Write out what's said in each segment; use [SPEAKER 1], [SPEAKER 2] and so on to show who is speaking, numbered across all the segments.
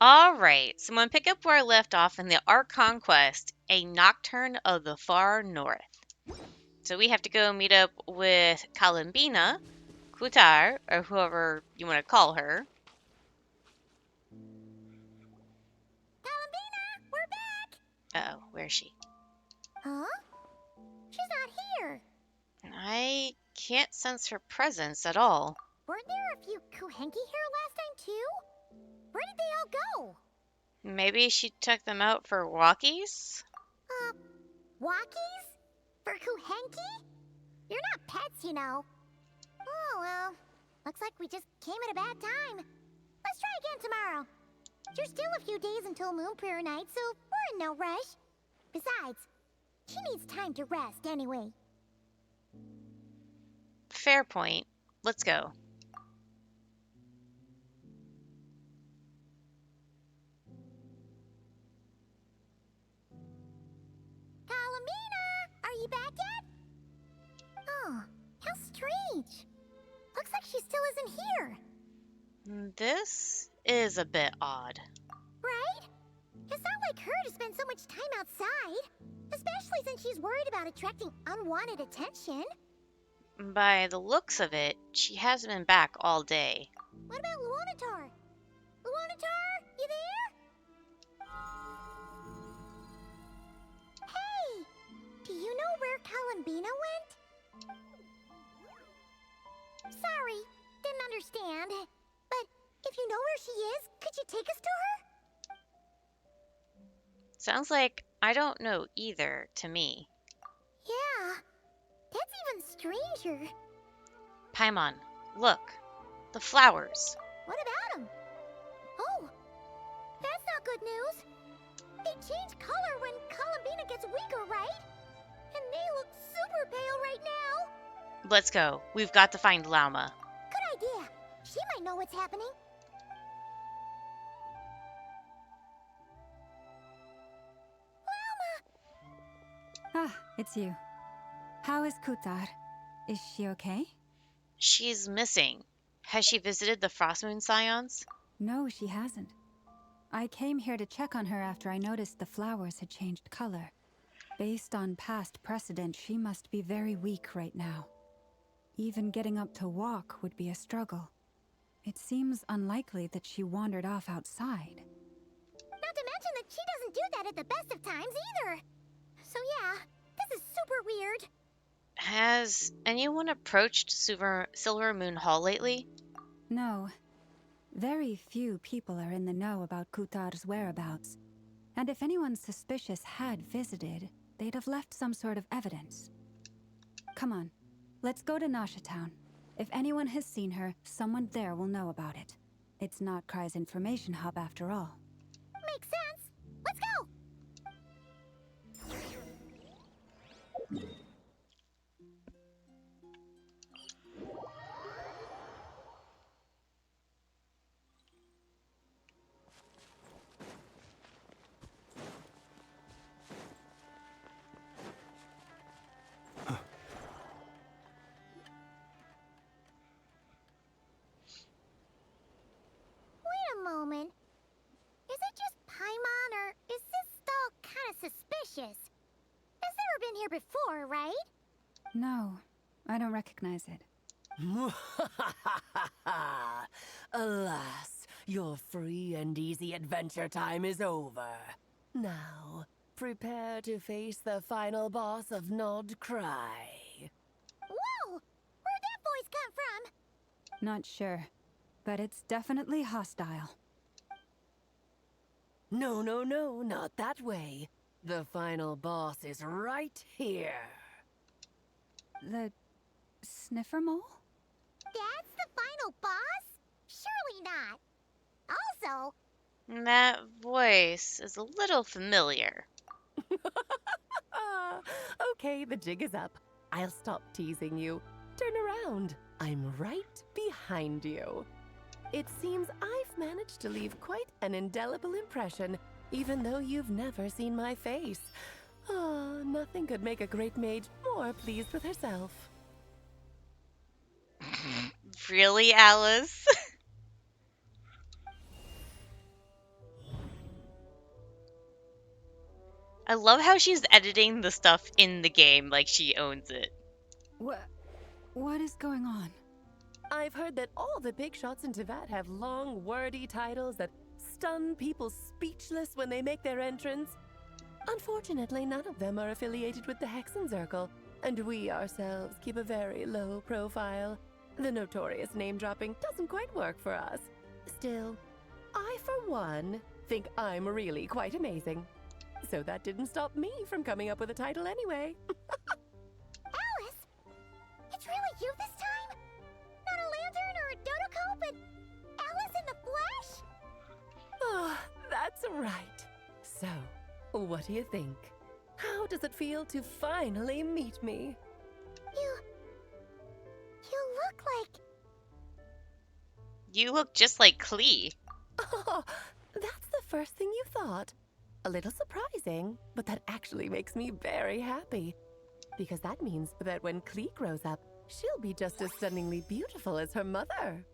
[SPEAKER 1] Alright, so I'm going to pick up where I left off in the Archon quest, a Nocturne of the Far North. So we have to go meet up with Kalimbina, Kutar, or whoever you want to call her.
[SPEAKER 2] Columbina, we're back!
[SPEAKER 1] Uh-oh, where is she?
[SPEAKER 2] Huh? She's not here.
[SPEAKER 1] I can't sense her presence at all.
[SPEAKER 2] Weren't there a few Kuhenki here last time too? Where did they all go?
[SPEAKER 1] Maybe she took them out for walkies?
[SPEAKER 2] Walkies? For Kuhenki? You're not pets, you know. Oh, well. Looks like we just came at a bad time. Let's try again tomorrow. There's still a few days until Moon Prayer Night, so we're in no rush. Besides, she needs time to rest anyway.
[SPEAKER 1] Fair point. Let's go.
[SPEAKER 2] Kalamina, are you back yet? Oh, how strange. Looks like she still isn't here.
[SPEAKER 1] This is a bit odd.
[SPEAKER 2] Right? It's not like her to spend so much time outside. Especially since she's worried about attracting unwanted attention.
[SPEAKER 1] By the looks of it, she hasn't been back all day.
[SPEAKER 2] What about Luonatar? Luonatar, you there? Hey! Do you know where Kalimbina went? Sorry, didn't understand. But if you know where she is, could you take us to her?
[SPEAKER 1] Sounds like I don't know either to me.
[SPEAKER 2] Yeah, that's even stranger.
[SPEAKER 1] Paimon, look. The flowers.
[SPEAKER 2] What about them? Oh, that's not good news. They change color when Kalimbina gets weaker, right? And they look super pale right now.
[SPEAKER 1] Let's go. We've got to find Lauma.
[SPEAKER 2] Good idea. She might know what's happening.
[SPEAKER 3] Ah, it's you. How is Kutar? Is she okay?
[SPEAKER 1] She's missing. Has she visited the Frostmoon Scions?
[SPEAKER 3] No, she hasn't. I came here to check on her after I noticed the flowers had changed color. Based on past precedent, she must be very weak right now. Even getting up to walk would be a struggle. It seems unlikely that she wandered off outside.
[SPEAKER 2] Not to mention that she doesn't do that at the best of times either. So yeah, this is super weird.
[SPEAKER 1] Has anyone approached Silver Moon Hall lately?
[SPEAKER 3] No. Very few people are in the know about Kutar's whereabouts. And if anyone suspicious had visited, they'd have left some sort of evidence. Come on, let's go to Nasha Town. If anyone has seen her, someone there will know about it. It's nod-krai's information hub after all.
[SPEAKER 2] Makes sense. Let's go! Wait a moment. Is it just Paimon, or is this stall kind of suspicious? It's never been here before, right?
[SPEAKER 3] No, I don't recognize it.
[SPEAKER 4] Alas, your free and easy adventure time is over. Now, prepare to face the final boss of Nod-krai.
[SPEAKER 2] Whoa! Where'd that voice come from?
[SPEAKER 3] Not sure, but it's definitely hostile.
[SPEAKER 4] No, not that way. The final boss is right here.
[SPEAKER 3] The sniffer mole?
[SPEAKER 2] That's the final boss? Surely not. Also,
[SPEAKER 1] That voice is a little familiar.
[SPEAKER 4] Okay, the jig is up. I'll stop teasing you. Turn around. I'm right behind you. It seems I've managed to leave quite an indelible impression, even though you've never seen my face. Ah, nothing could make a great mage more pleased with herself.
[SPEAKER 1] Really, Alice? I love how she's editing the stuff in the game like she owns it.
[SPEAKER 3] What is going on?
[SPEAKER 4] I've heard that all the big shots in Tevat have long, wordy titles that stun people speechless when they make their entrance. Unfortunately, none of them are affiliated with the Hexenzirkel, and we ourselves keep a very low profile. The notorious name-dropping doesn't quite work for us. Still, I, for one, think I'm really quite amazing. So that didn't stop me from coming up with a title anyway.
[SPEAKER 2] Alice? It's really you this time? Not a lantern or a dodo but Alice in the flesh?
[SPEAKER 4] Oh, that's right. So, what do you think? How does it feel to finally meet me?
[SPEAKER 2] You look like...
[SPEAKER 1] You look just like Klee.
[SPEAKER 4] Oh, that's the first thing you thought. A little surprising, but that actually makes me very happy. Because that means that when Klee grows up, she'll be just as stunningly beautiful as her mother.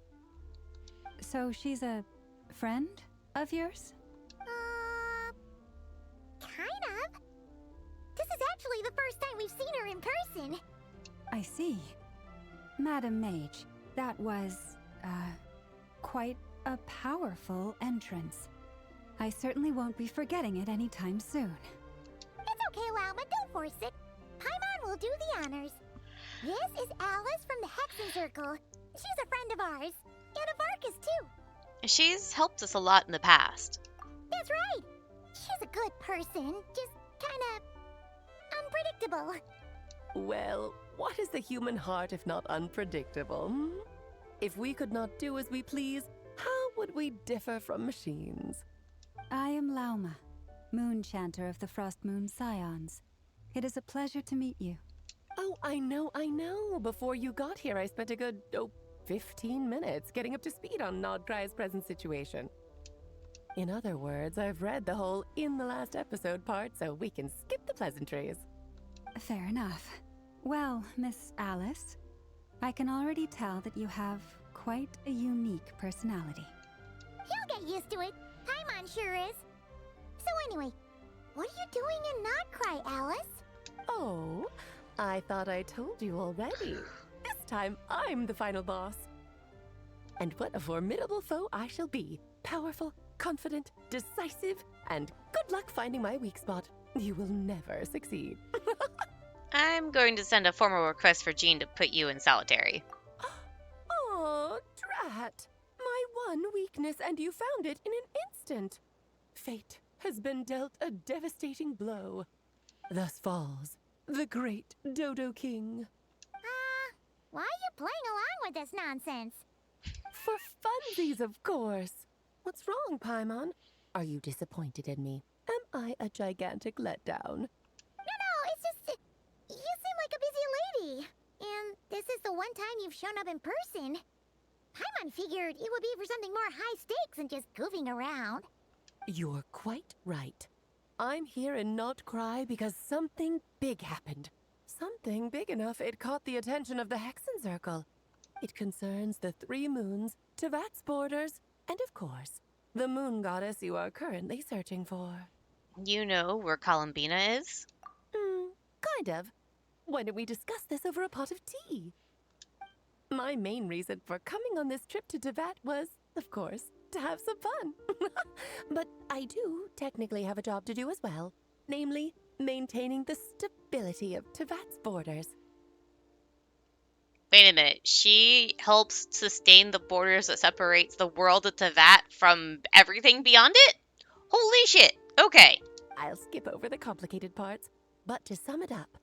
[SPEAKER 3] So she's a friend of yours?
[SPEAKER 2] Kind of. This is actually the first time we've seen her in person.
[SPEAKER 3] I see. Madam Mage, that was, quite a powerful entrance. I certainly won't be forgetting it anytime soon.
[SPEAKER 2] It's okay, Lauma, don't force it. Paimon will do the honors. This is Alice from the Hexenzirkel. She's a friend of ours. And of Arcus, too.
[SPEAKER 1] She's helped us a lot in the past.
[SPEAKER 2] That's right. She's a good person, just kinda... unpredictable.
[SPEAKER 4] Well, what is the human heart if not unpredictable? If we could not do as we please, how would we differ from machines?
[SPEAKER 3] I am Lauma, Moon Chanter of the Frost Moon Scions. It is a pleasure to meet you.
[SPEAKER 4] Oh, I know. Before you got here, I spent a good, 15 minutes getting up to speed on nod-krai's present situation. In other words, I've read the whole in the last episode part, so we can skip the pleasantries.
[SPEAKER 3] Fair enough. Well, Miss Alice, I can already tell that you have quite a unique personality.
[SPEAKER 2] He'll get used to it. Paimon sure is. So anyway, what are you doing in nod-krai, Alice?
[SPEAKER 4] Oh, I thought I told you already. This time, I'm the final boss. And what a formidable foe I shall be. Powerful, confident, decisive, and good luck finding my weak spot. You will never succeed.
[SPEAKER 1] I'm going to send a formal request for Jean to put you in solitary.
[SPEAKER 4] Oh, drat. My one weakness, and you found it in an instant. Fate has been dealt a devastating blow. Thus falls the great Dodo King.
[SPEAKER 2] Why are you playing along with this nonsense?
[SPEAKER 4] For funsies, of course. What's wrong, Paimon? Are you disappointed in me? Am I a gigantic letdown?
[SPEAKER 2] No, it's just... you seem like a busy lady. And this is the one time you've shown up in person. Paimon figured it would be for something more high stakes than just goofing around.
[SPEAKER 4] You're quite right. I'm here in nod-krai because something big happened. Something big enough it caught the attention of the Hexenzirkel. It concerns the 3 moons, Tevat's borders, and of course, the moon goddess you are currently searching for.
[SPEAKER 1] You know where Columbina is?
[SPEAKER 4] Kind of. Why don't we discuss this over a pot of tea? My main reason for coming on this trip to Tevat was, of course, to have some fun. But I do technically have a job to do as well, namely, maintaining the stability of Tevat's borders.
[SPEAKER 1] Wait a minute. She helps sustain the borders that separates the world of Tevat from everything beyond it? Holy shit. Okay.
[SPEAKER 4] I'll skip over the complicated parts, but to sum it up,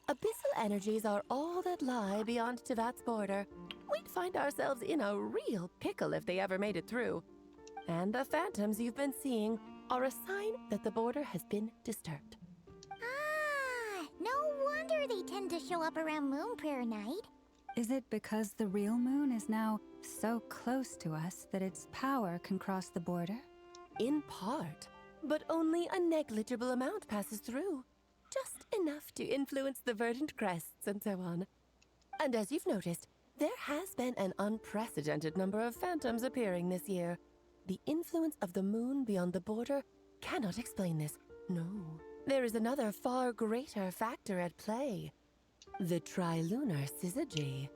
[SPEAKER 4] abyssal energies are all that lie beyond Tevat's border. We'd find ourselves in a real pickle if they ever made it through. And the phantoms you've been seeing are a sign that the border has been disturbed.
[SPEAKER 2] No wonder they tend to show up around Moon Prayer Night.
[SPEAKER 3] Is it because the real moon is now so close to us that its power can cross the border?
[SPEAKER 4] In part, but only a negligible amount passes through. Just enough to influence the verdant crests and so on. And as you've noticed, there has been an unprecedented number of phantoms appearing this year. The influence of the moon beyond the border cannot explain this. No, there is another far greater factor at play. The trilunar syzygy.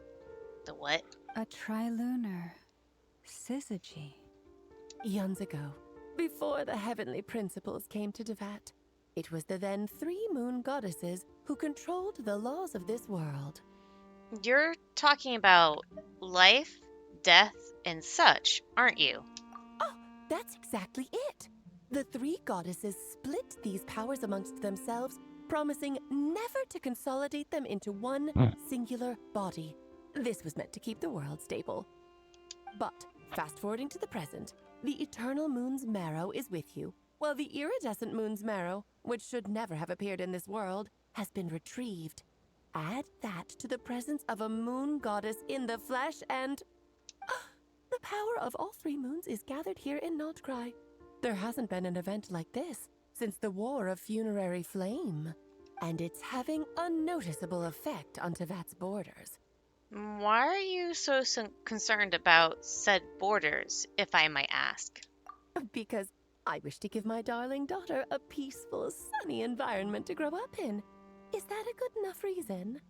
[SPEAKER 1] The what?
[SPEAKER 3] A trilunar syzygy.
[SPEAKER 4] Eons ago, before the heavenly principles came to Devat, it was the then 3 moon goddesses who controlled the laws of this world.
[SPEAKER 1] You're talking about life, death, and such, aren't you?
[SPEAKER 4] Oh, that's exactly it. The 3 goddesses split these powers amongst themselves, promising never to consolidate them into one singular body. This was meant to keep the world stable. But, fast forwarding to the present, the eternal moon's marrow is with you, while the iridescent moon's marrow, which should never have appeared in this world, has been retrieved. Add that to the presence of a moon goddess in the flesh and... the power of all 3 moons is gathered here in Nod-krai. There hasn't been an event like this since the War of Funerary Flame, and it's having a noticeable effect on Tevat's borders.
[SPEAKER 1] Why are you so concerned about said borders, if I might ask?
[SPEAKER 4] Because I wish to give my darling daughter a peaceful, sunny environment to grow up in. Is that a good enough reason?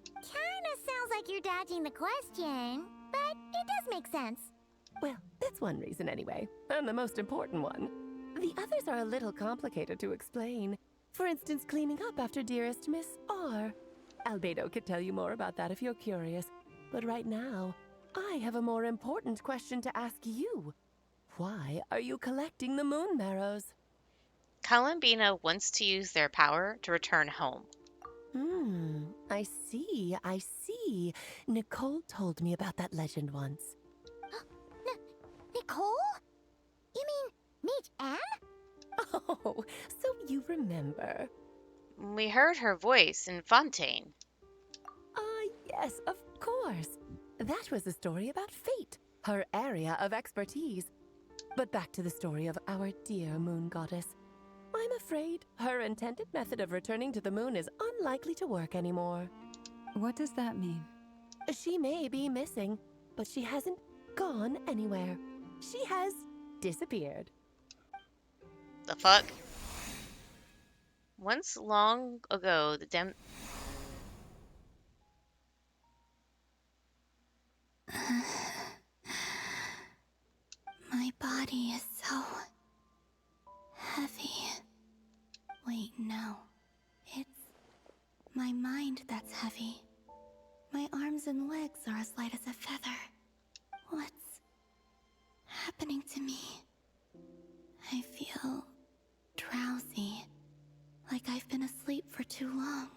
[SPEAKER 2] Kinda sounds like you're dodging the question, but it does make sense.
[SPEAKER 4] Well, that's one reason anyway, and the most important one. The others are a little complicated to explain. For instance, cleaning up after dearest Miss R. Albedo could tell you more about that if you're curious. But right now, I have a more important question to ask you. Why are you collecting the moon marrows?
[SPEAKER 1] Columbina wants to use their power to return home.
[SPEAKER 4] I see. Nicole told me about that legend once.
[SPEAKER 2] Nicole? You mean Mage Anne?
[SPEAKER 4] Oh, so you remember.
[SPEAKER 1] We heard her voice in Fontaine.
[SPEAKER 4] Yes, of course. That was a story about fate, her area of expertise. But back to the story of our dear moon goddess. I'm afraid her intended method of returning to the moon is unlikely to work anymore.
[SPEAKER 3] What does that mean?
[SPEAKER 4] She may be missing, but she hasn't gone anywhere. She has disappeared.
[SPEAKER 1] The fuck? Once long ago, the
[SPEAKER 5] My body is so heavy. Wait, no. It's my mind that's heavy. My arms and legs are as light as a feather. What's happening to me? I feel drowsy, like I've been asleep for too long.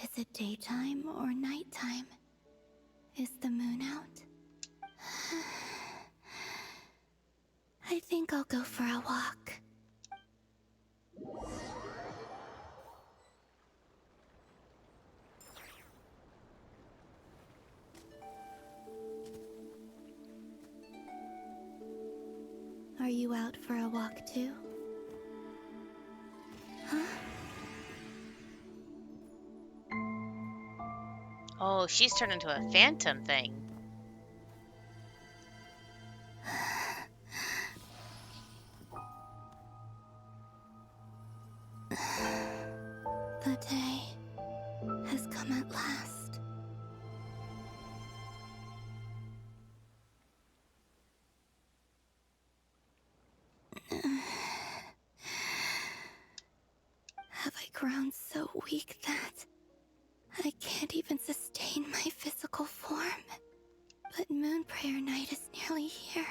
[SPEAKER 5] Is it daytime or nighttime? Is the moon out? I think I'll go for a walk. Are you out for a walk too? Huh?
[SPEAKER 1] Oh, she's turned into a phantom thing.
[SPEAKER 5] The day has come at last. Have I grown so weak that I can't even sustain my physical form? But Moon Prayer Night is nearly here.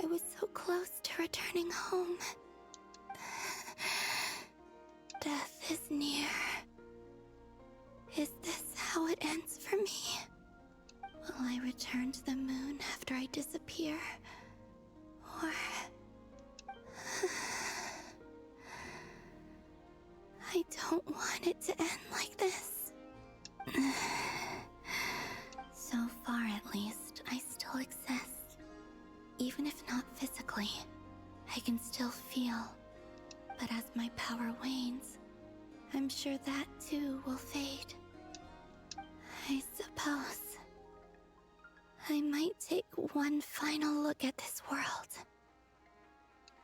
[SPEAKER 5] I was so close to returning home. Death is near. Is this how it ends for me? Will I return to the moon after I disappear? Or... I don't want it to end like this. So far, at least, I still exist. Even if not physically, I can still feel. But as my power wanes, I'm sure that too will fade. I suppose I might take one final look at this world.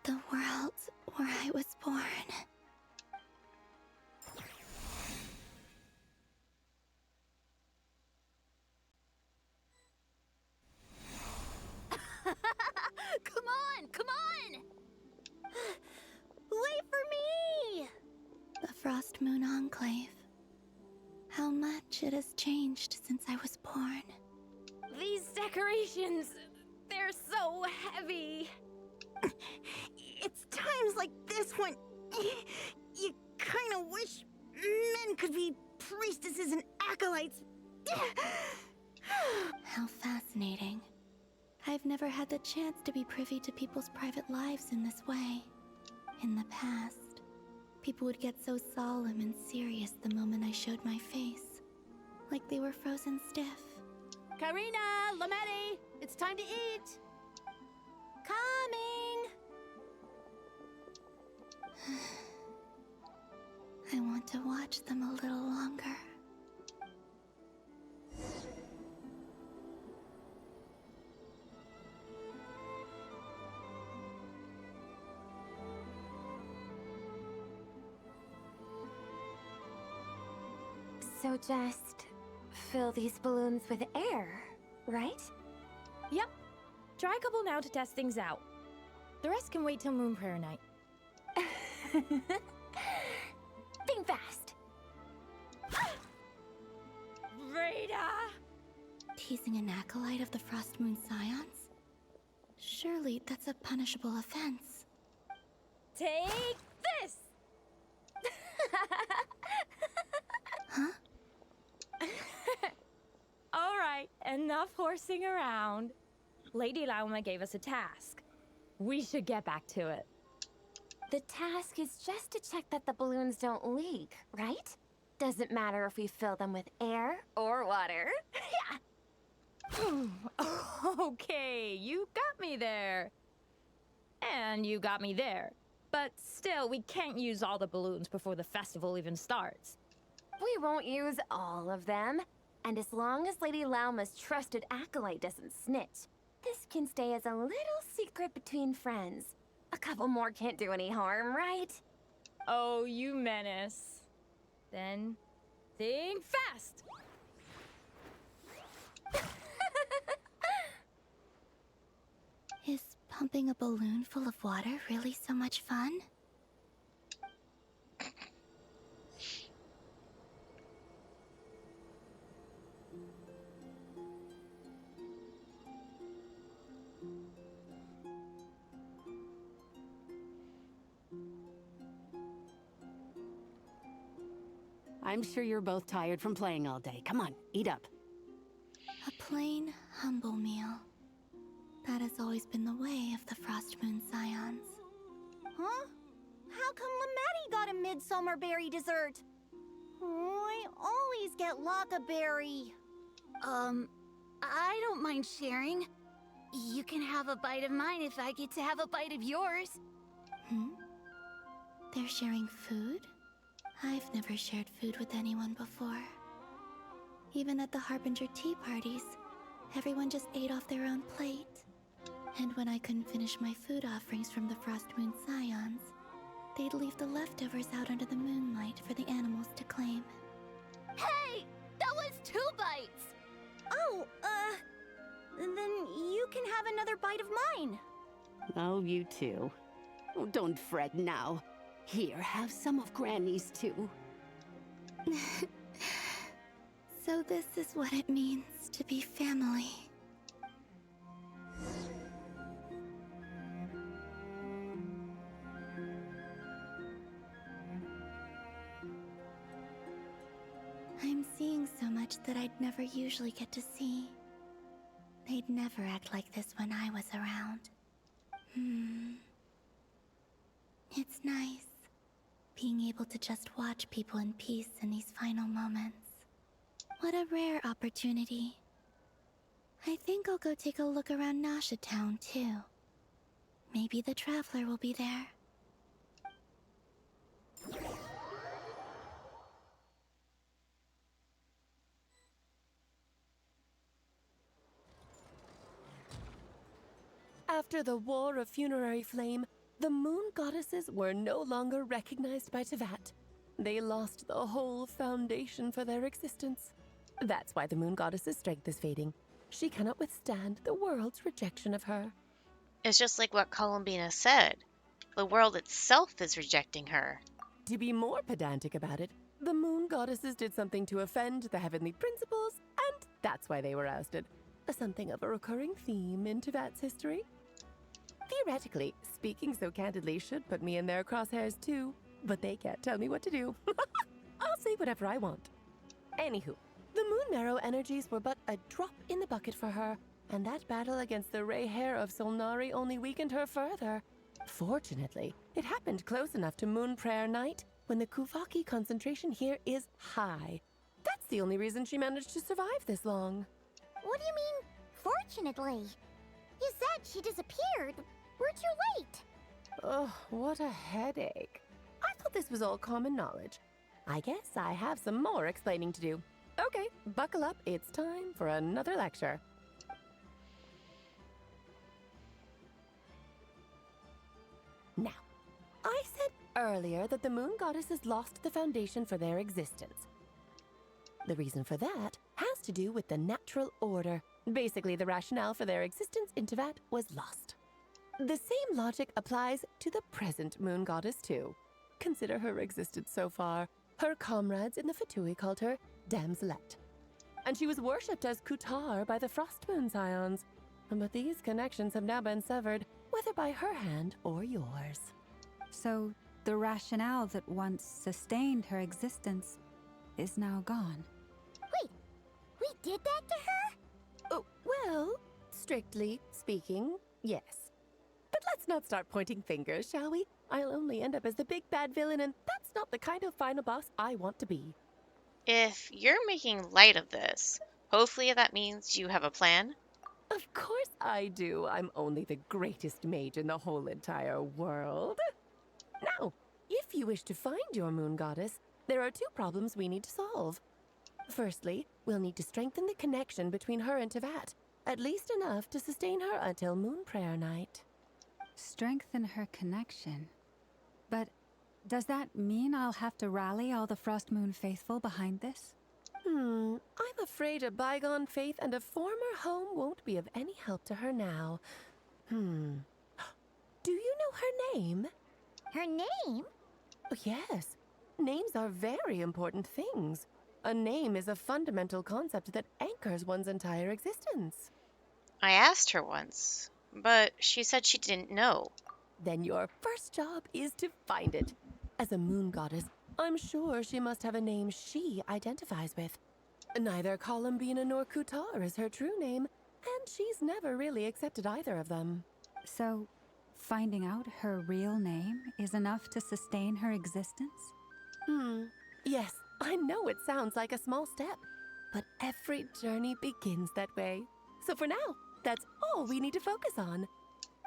[SPEAKER 5] The world where I was born. Frost Moon Enclave. How much it has changed since I was born.
[SPEAKER 6] These decorations, they're so heavy.
[SPEAKER 2] It's times like this when you kind of wish men could be priestesses and acolytes.
[SPEAKER 5] How fascinating. I've never had the chance to be privy to people's private lives in this way. In the past, people would get so solemn and serious the moment I showed my face, like they were frozen stiff.
[SPEAKER 6] Karina, Lametti, it's time to eat.
[SPEAKER 2] Coming!
[SPEAKER 5] I want to watch them a little longer.
[SPEAKER 6] So just fill these balloons with air, right?
[SPEAKER 7] Yep. Try a couple now to test things out. The rest can wait till Moon Prayer Night.
[SPEAKER 6] Think fast.
[SPEAKER 7] Rita!
[SPEAKER 5] Teasing an acolyte of the Frost Moon Scions? Surely that's a punishable offense.
[SPEAKER 7] Take this!
[SPEAKER 5] Huh?
[SPEAKER 7] All right, enough horsing around. Lady Lauma gave us a task. We should get back to it.
[SPEAKER 6] The task is just to check that the balloons don't leak, right? Doesn't matter if we fill them with air or water.
[SPEAKER 7] Okay, you got me there. And you got me there. But still, we can't use all the balloons before the festival even starts.
[SPEAKER 6] We won't use all of them. And as long as Lady Lauma's trusted acolyte doesn't snitch, this can stay as a little secret between friends. A couple more can't do any harm, right?
[SPEAKER 7] Oh, you menace. Then, think fast!
[SPEAKER 5] Is pumping a balloon full of water really so much fun?
[SPEAKER 8] I'm sure you're both tired from playing all day. Come on, eat up.
[SPEAKER 5] A plain, humble meal. That has always been the way of the Frost Moon Scions.
[SPEAKER 2] Huh? How come Lametti got a midsummer berry dessert? Oh, I always get Lockaberry. I don't mind sharing. You can have a bite of mine if I get to have a bite of yours.
[SPEAKER 5] Hmm? They're sharing food? I've never shared food with anyone before. Even at the Harbinger tea parties, everyone just ate off their own plate. And when I couldn't finish my food offerings from the Frost Moon Scions, they'd leave the leftovers out under the moonlight for the animals to claim.
[SPEAKER 2] Hey! That was 2 bites! Oh, then you can have another bite of mine.
[SPEAKER 8] Oh, you too. Oh, don't fret now. Here, have some of Granny's too.
[SPEAKER 5] So this is what it means to be family. I'm seeing so much that I'd never usually get to see. They'd never act like this when I was around. It's nice, being able to just watch people in peace in these final moments. What a rare opportunity. I think I'll go take a look around Nasha Town, too. Maybe the Traveler will be there.
[SPEAKER 4] After the War of Funerary Flame, the moon goddesses were no longer recognized by Tevat. They lost the whole foundation for their existence. That's why the moon goddess's strength is fading. She cannot withstand the world's rejection of her.
[SPEAKER 1] It's just like what Columbina said. The world itself is rejecting her.
[SPEAKER 4] To be more pedantic about it, the moon goddesses did something to offend the heavenly principles, and that's why they were ousted. Something of a recurring theme in Teyvat's history. Theoretically, speaking so candidly should put me in their crosshairs too, but they can't tell me what to do. I'll say whatever I want. Anywho, the moon marrow energies were but a drop in the bucket for her, and that battle against the Ray Hair of Solnari only weakened her further. Fortunately, it happened close enough to Moon Prayer Night when the Kuvaki concentration here is high. That's the only reason she managed to survive this long.
[SPEAKER 2] What do you mean, fortunately? You said she disappeared. We're too late.
[SPEAKER 4] Ugh, what a headache. I thought this was all common knowledge. I guess I have some more explaining to do. Okay, buckle up. It's time for another lecture. Now, I said earlier that the moon goddesses lost the foundation for their existence. The reason for that has to do with the natural order. Basically, the rationale for their existence in Teyvat was lost. The same logic applies to the present moon goddess too. Consider her existence so far. Her comrades in the Fatui called her Damselette. And she was worshipped as Kutar by the Frost Moon Scions. But these connections have now been severed, whether by her hand or yours.
[SPEAKER 3] So, the rationale that once sustained her existence is now gone.
[SPEAKER 2] Wait, we did that to her?
[SPEAKER 4] Oh, well, strictly speaking, yes. But let's not start pointing fingers, shall we? I'll only end up as the big bad villain, and that's not the kind of final boss I want to be.
[SPEAKER 1] If you're making light of this, hopefully that means you have a plan.
[SPEAKER 4] Of course I do. I'm only the greatest mage in the whole entire world. Now, if you wish to find your moon goddess, there are two problems we need to solve. Firstly, we'll need to strengthen the connection between her and Teyvat, at least enough to sustain her until Moon Prayer Night.
[SPEAKER 3] Strengthen her connection. But does that mean I'll have to rally all the Frost Moon faithful behind this?
[SPEAKER 4] I'm afraid a bygone faith and a former home won't be of any help to her now. Do you know her name?
[SPEAKER 2] Her name?
[SPEAKER 4] Oh, yes. Names are very important things. A name is a fundamental concept that anchors one's entire existence.
[SPEAKER 1] I asked her once, but she said she didn't know.
[SPEAKER 4] Then your first job is to find it. As a moon goddess, I'm sure she must have a name she identifies with. Neither Columbina nor Kutar is her true name, and she's never really accepted either of them.
[SPEAKER 3] So, finding out her real name is enough to sustain her existence?
[SPEAKER 4] Yes, I know it sounds like a small step, but every journey begins that way. So for now, that's all we need to focus on.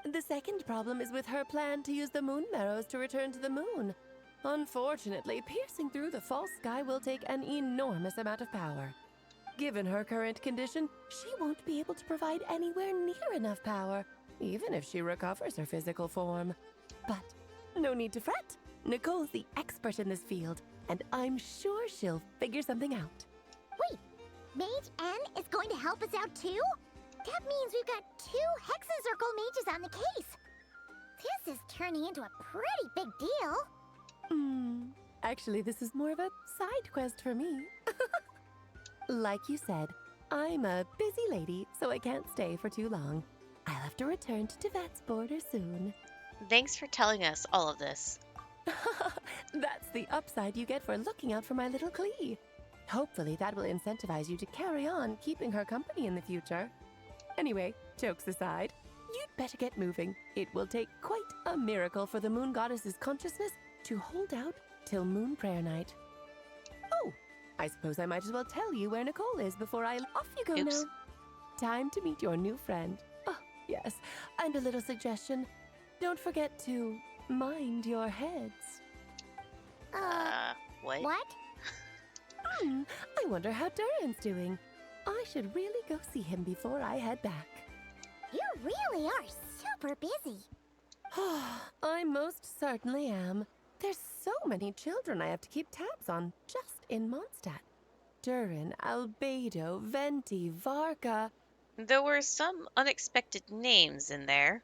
[SPEAKER 4] The second problem is with her plan to use the moon marrows to return to the moon. Unfortunately, piercing through the false sky will take an enormous amount of power. Given her current condition, she won't be able to provide anywhere near enough power, even if she recovers her physical form. But no need to fret. Nicole's the expert in this field, and I'm sure she'll figure something out.
[SPEAKER 2] Wait, Mage N is going to help us out too? That means we've got 2 Hexencircle mages on the case. This is turning into a pretty big deal.
[SPEAKER 4] Actually, this is more of a side quest for me. Like you said, I'm a busy lady, so I can't stay for too long. I'll have to return to Teyvat's border soon.
[SPEAKER 1] Thanks for telling us all of this.
[SPEAKER 4] That's the upside you get for looking out for my little Klee. Hopefully that will incentivize you to carry on keeping her company in the future. Anyway, jokes aside, you'd better get moving. It will take quite a miracle for the moon goddess's consciousness to hold out till Moon Prayer Night. Oh, I suppose I might as well tell you where Nicole is before off you go.
[SPEAKER 1] Oops.
[SPEAKER 4] Now. Time to meet your new friend. Oh, yes, and a little suggestion. Don't forget to mind your heads.
[SPEAKER 1] What?
[SPEAKER 2] What?
[SPEAKER 4] I wonder how Durin's doing. I should really go see him before I head back.
[SPEAKER 2] You really are super busy.
[SPEAKER 4] I most certainly am. There's so many children I have to keep tabs on just in Mondstadt. Durin, Albedo, Venti, Varka.
[SPEAKER 1] There were some unexpected names in there.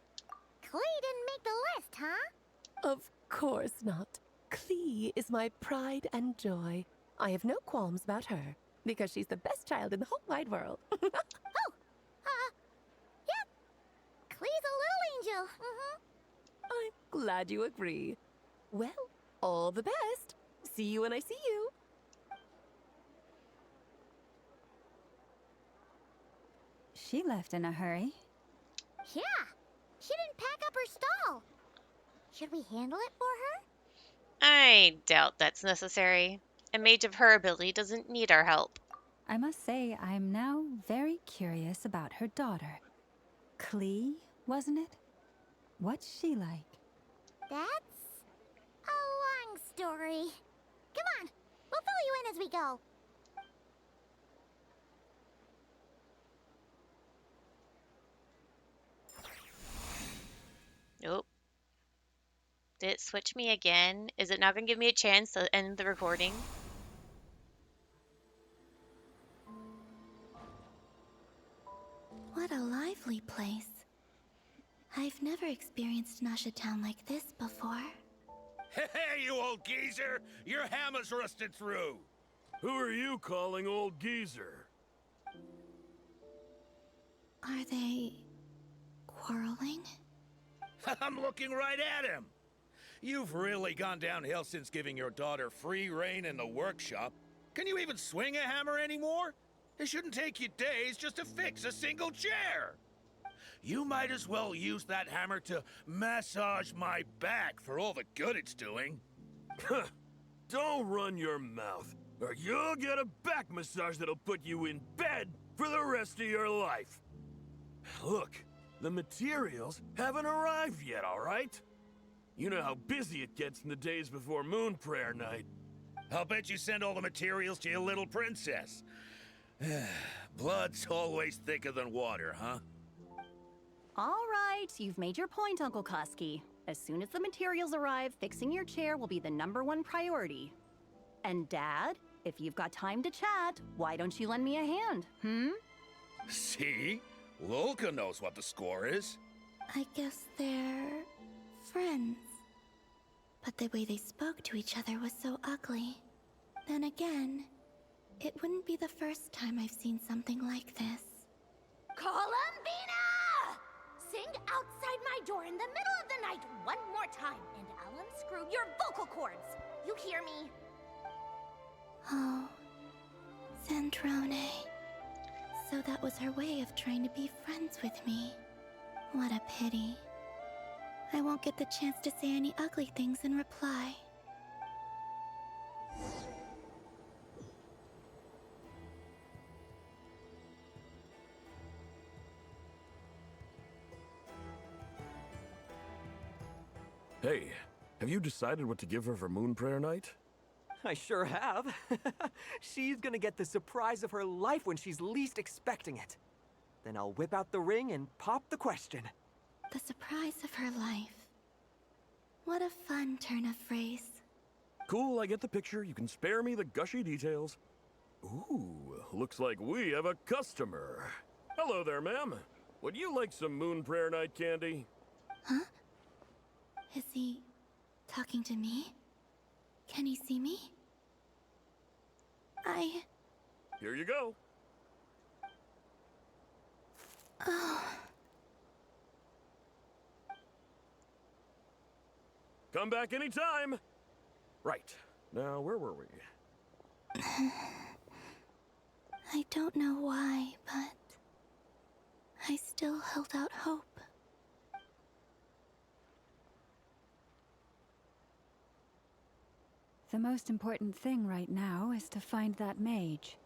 [SPEAKER 2] Clay didn't make the list, huh?
[SPEAKER 4] Of course not. Klee is my pride and joy. I have no qualms about her, because she's the best child in the whole wide world.
[SPEAKER 2] Yep. Klee's a little angel.
[SPEAKER 4] I'm glad you agree. Well, all the best. See you when I see you.
[SPEAKER 3] She left in a hurry.
[SPEAKER 2] Yeah. She didn't pack up her stall. Should we handle it for her?
[SPEAKER 1] I doubt that's necessary. A mage of her ability doesn't need our help.
[SPEAKER 3] I must say, I'm now very curious about her daughter. Klee, wasn't it? What's she like?
[SPEAKER 2] That's a long story. Come on, we'll fill you in as we go.
[SPEAKER 1] Nope. Did it switch me again? Is it not going to give me a chance to end the recording?
[SPEAKER 5] What a lively place. I've never experienced Nasha Town like this before.
[SPEAKER 9] Hey, you old geezer! Your hammer's rusted through!
[SPEAKER 10] Who are you calling old geezer?
[SPEAKER 5] Are they quarreling?
[SPEAKER 9] I'm looking right at him! You've really gone downhill since giving your daughter free reign in the workshop. Can you even swing a hammer anymore? It shouldn't take you days just to fix a single chair! You might as well use that hammer to massage my back for all the good it's doing.
[SPEAKER 10] Don't run your mouth, or you'll get a back massage that'll put you in bed for the rest of your life. Look, the materials haven't arrived yet, all right? You know how busy it gets in the days before Moon Prayer Night.
[SPEAKER 9] I'll bet you send all the materials to your little princess. Blood's always thicker than water, huh?
[SPEAKER 11] All right, you've made your point, Uncle Koski. As soon as the materials arrive, fixing your chair will be the #1 priority. And Dad, if you've got time to chat, why don't you lend me a hand,
[SPEAKER 9] See? Lolka knows what the score is.
[SPEAKER 5] I guess they're friends. But the way they spoke to each other was so ugly. Then again, it wouldn't be the first time I've seen something like this.
[SPEAKER 6] Columbina! Sing outside my door in the middle of the night one more time, and I'll unscrew your vocal cords. You hear me?
[SPEAKER 5] Oh, Zandrone. So that was her way of trying to be friends with me. What a pity. I won't get the chance to say any ugly things in reply.
[SPEAKER 10] Hey, have you decided what to give her for Moon Prayer Night?
[SPEAKER 12] I sure have. She's gonna get the surprise of her life when she's least expecting it. Then I'll whip out the ring and pop the question.
[SPEAKER 5] The surprise of her life. What a fun turn of phrase.
[SPEAKER 10] Cool, I get the picture. You can spare me the gushy details. Ooh, looks like we have a customer. Hello there, ma'am. Would you like some Moon Prayer Night candy?
[SPEAKER 5] Huh? Is he talking to me? Can he see me?
[SPEAKER 10] Here you go.
[SPEAKER 5] Oh.
[SPEAKER 10] Come back anytime. Right. Now, where were we?
[SPEAKER 5] I don't know why, but I still held out hope.
[SPEAKER 3] The most important thing right now is to find that mage.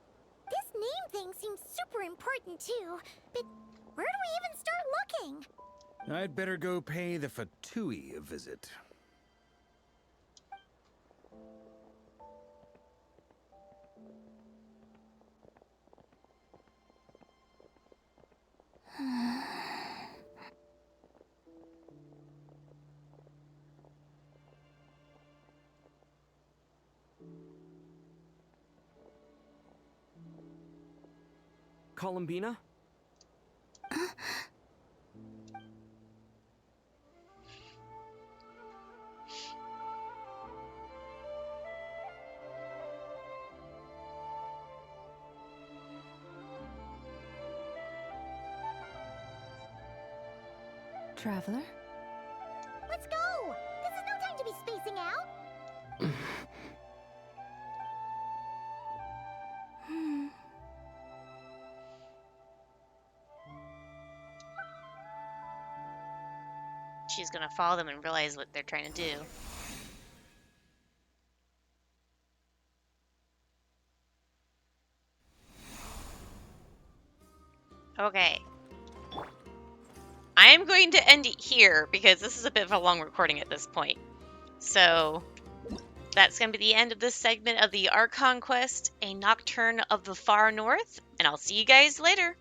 [SPEAKER 2] This name thing seems super important too, but where do we even start looking?
[SPEAKER 13] I'd better go pay the Fatui a visit.
[SPEAKER 12] Columbina?
[SPEAKER 3] traveler.
[SPEAKER 2] Let's go! This is no time to be spacing out!
[SPEAKER 1] She's gonna follow them and realize what they're trying to do. Okay. I am going to end it here because this is a bit of a long recording at this point. So that's going to be the end of this segment of the Archon quest, A Nocturne of the Far North, and I'll see you guys later.